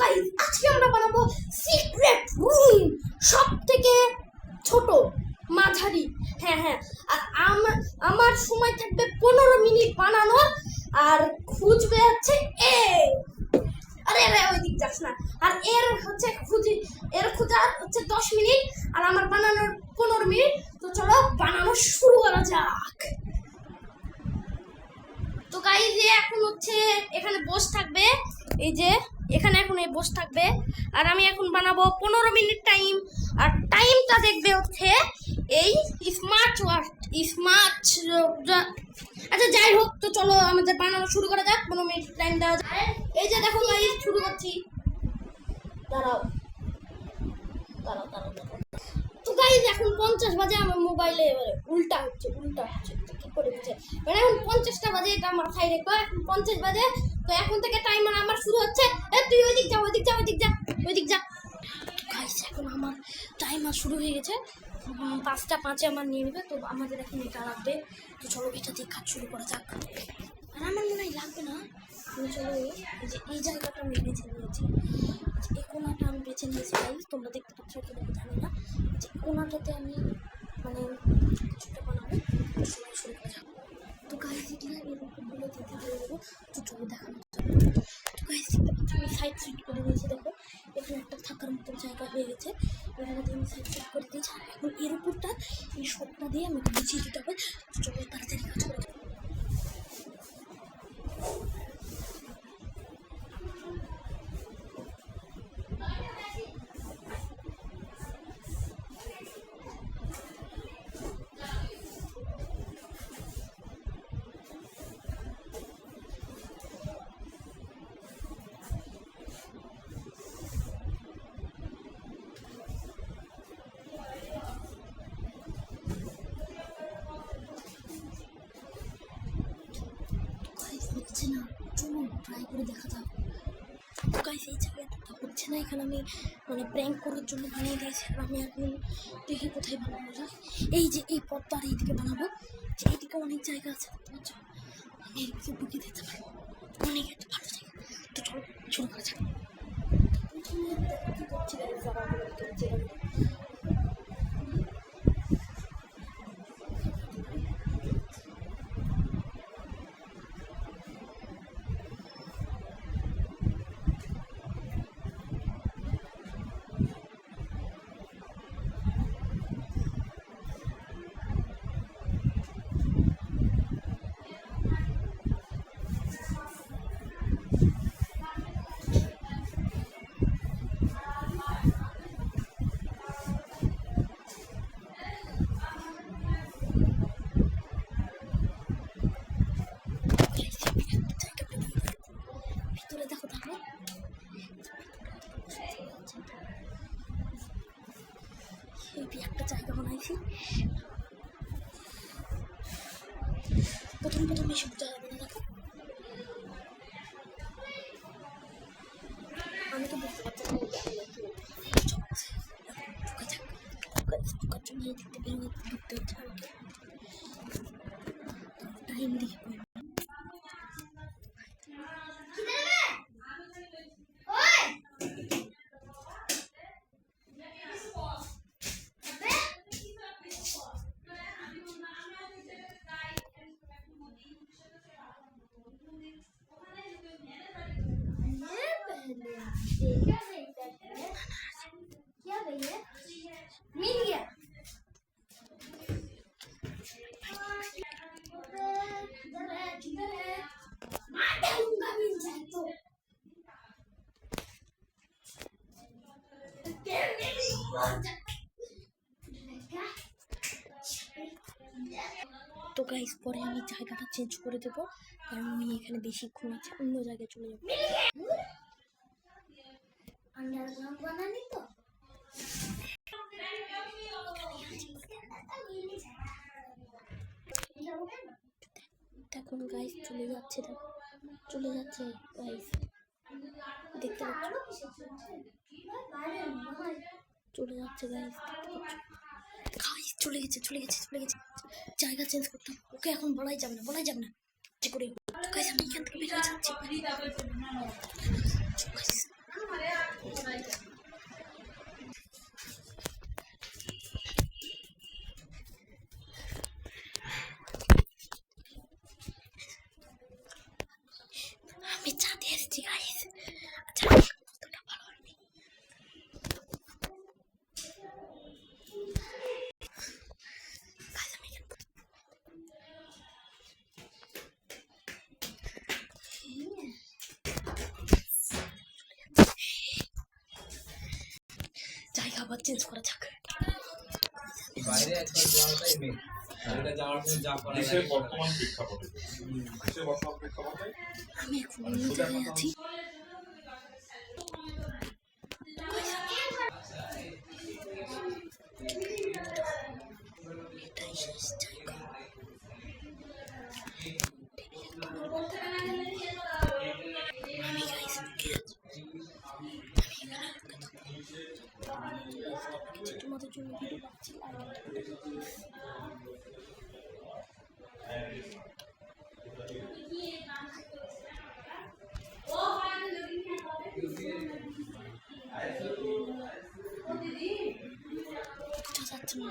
Guys আজকে আমরা বানাবো সিক্রেট রুম, সব থেকে ছোট মাঝারি। হ্যাঁ আর আমার সময় থাকবে 15 মিনিট বানানোর, আর খুঁজবে হচ্ছে এ আরে ওই দিক যাস না। আর এর হচ্ছে খোঁজার হচ্ছে 10 মিনিট, আর আমার বানানোর 15 মিনিট। তো চলো বানানো শুরু করা যাক। তো গাইস এখন হচ্ছে এখানে বসে থাকবে, এই যে এখানে এখন এই বসে থাকবে, আর আমি এখন বানাবো 15 মিনিট টাইম। আর টাইমটা দেখবে হচ্ছে এই স্মার্ট ওয়াচ। আচ্ছা যাই হোক, তো চলো আমাদের বানানো শুরু করা যাক। 15 মিনিট টাইম দেওয়া যায়। এই যে দেখো গাইস শুরু করছি। দাঁড়াও। তো গাইস এখন 50 বাজে, আমার মোবাইলে উল্টা হচ্ছে কি করে হচ্ছে, মানে এখন 50টা বাজে, এটা আমার খাই রেখো। এখন 50 বাজে, তো এখন থেকে টাইমার আমার শুরু হচ্ছে। তুই ওইদিক যা গাইস এখন আমার টাইমার শুরু হয়ে গেছে। 5টা 5-এ আমার নিয়ে নেবে, তো আমাদের এখন এটা লাগবে। তো চলো এটা দিয়ে কাজ শুরু করা যাক। আর আমার মনে হয় লাগবে না। চলো এই যে এই জায়গাটা আমি বেছে নিয়েছি, এই কোনাটা আমি বেছে নিয়েছি গাইস, তোমরা দেখতে পাচ্ছ কিনা জানি না। যে কোনাটাতে আমি মানে কিছুটা বানাবো, শুরু করা যাক। তো গাইস এগুলো এরকমগুলো দিতে হয়ে যাবো। তো চলো দেখানো যাবে। তো গাইস দেখতে পাচ্ছ আমি সাইড সিট করে দিয়েছি। দেখো এখানে একটা থাকার মতো জায়গা হয়ে গেছে, এখানে দিয়ে আমি সাইড সিট করে দিয়েছি। আর এখন এর উপরটা এই সবটা দিয়ে আমাকে বিছিয়ে দিতে হবে। তো চলো তাড়াতাড়ি কাজ করে যাবো। হচ্ছে না, চলো ট্রাই করে দেখা যাক। তো গাইস এই জায়গাটা হচ্ছে না, এখানে আমি মানে প্র্যাঙ্ক করার জন্য বানিয়ে দিয়েছি। আর আমি এখন দেখি কোথায় বানানো যায়। এই যে এই পথটা এইদিকে বানাবো, যে এইদিকে অনেক জায়গা আছে, বুঝছো, আমি এইদিকে ঢুকে দিতে পারবো, অনেক একটা ভালো জায়গা। তো চলো শুরু করা যাক। কি করছি ভিতরে দেখো, তাহলে একটা জায়গা বানাইছি। প্রথম এসব জায়গা বানা, দেখো আমি তো বুঝতে পারছি দেখতে ঢুকতে হচ্ছে আমাকে। টাইম দেখি क्या भैया मिल गया। किधर है मारूंगा, मिल जाए तो তো গাইস পরে আমি জায়গাটা চেঞ্জ করে দেবো, কারণ আমি এখানে বেশিক্ষণ আছে, অন্য জায়গায় চলে যাবো। अंडरग्राउंड बनानी तो দেখুন গাইস চলে যাচ্ছে গাইস, দেখতে পাচ্ছ চলে যাচ্ছে গাইস, গাইস চলে গেছে জায়গা চেঞ্জ করতে হবে। ওকে এখন বলাই যাবে না যে করে। গাইস আমি এখান থেকে বেরিয়ে যাচ্ছি। আবার চেঞ্জ করা যাক। বাইরে একবার যাওয়াটাই মেন। এটা যাওয়ার জন্য যা করা দেশের বর্তমান প্রেক্ষাপটে আমি এখন নিচে আছি। এটাই শেষ জায়গা। আমি গাইস ঢুকে আছি। তোমাদের জন্য ভিডিও বানাচ্ছি। যাচ্ছে না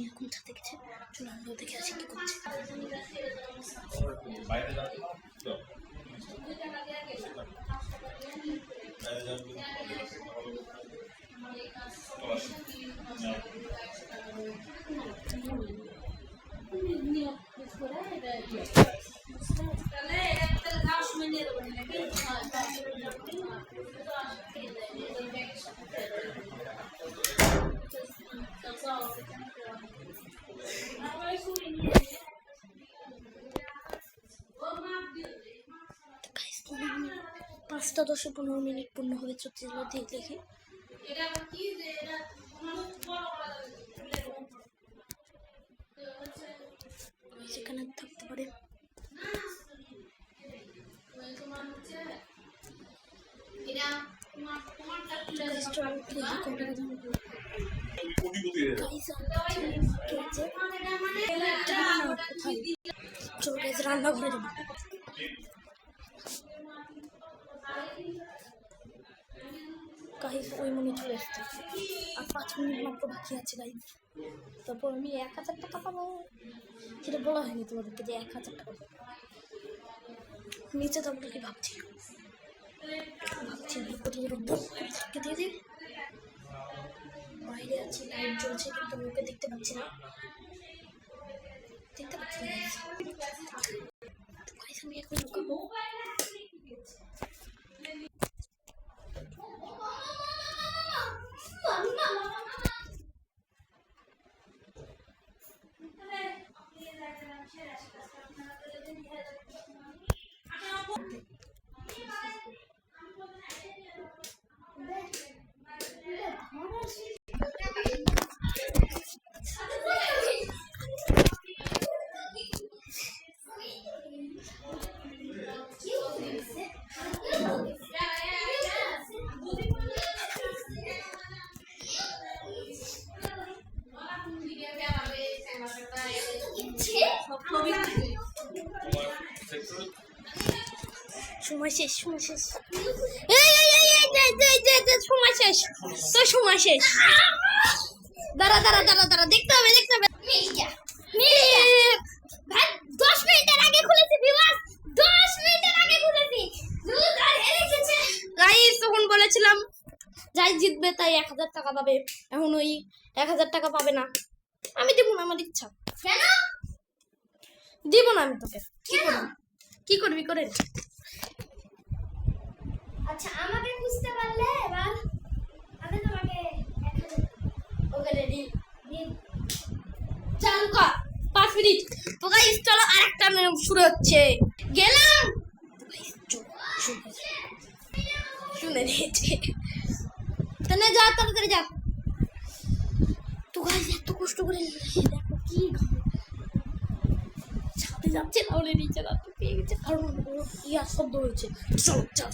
এখন ছাদে গেছে। চলো আমরা দেখে আসি কি করছে। বাইরে যাবে তো পাঁচটা 10-15 মিনিট পূর্ণ হবে। চলো দিয়ে দেখি। সেখানে থাকতে পারে। চলো গাইস রান্না করে দেবো। গাইস ওই মনে চলে এসছে। আর 5 মিনিট মাত্র বাকি আছে গাইস। তারপর আমি 1000 টাকা পাবো। সেটা বলা হয়নি তোমাদেরকে যে 1000 টাকা পাবো। নিচে তোমরা কি ভাবছি দিয়ে দিই। বাইরে আছে, লাইট জ্বলছে কিন্তু মুখে দেখতে পাচ্ছি না। দেখতে পাচ্ছি না গাইস। আমি এখন লুকাবো। সময় শেষ, সময় শেষ, সময় শেষ, তো সময় শেষ। দাঁড়া দাঁড়া দাঁড়া দাঁড়া, দেখতে হবে দেখতে হবে। 10 মিনিটের আগে খুলেছি ভিউয়ার্স, 10 মিনিটের আগে খুলেছি। গাইস তখন বলেছিলাম যাই জিতবে তাই 1000 টাকা পাবে। এখন ওই 1000 টাকা পাবে না। আমি দেবো না, আমার ইচ্ছা। কেন দিব না আমি তোকে? কি করবি করে? আচ্ছা আমাকে বুঝতে পারলে এবার আমি তোমাকে 1000 ওকে রেডি চালু কর। শুরু হচ্ছে। গেলাম। শুনে নিয়েছে। তাহলে যা, তাড়াতাড়ি যা। তো গাইস এত কষ্ট করে দেখো কি ছাদে যাচ্ছে, তাহলে নিচে রাত পেয়ে গেছে, কারণ ইয়ার শব্দ হয়েছে। চলো যা।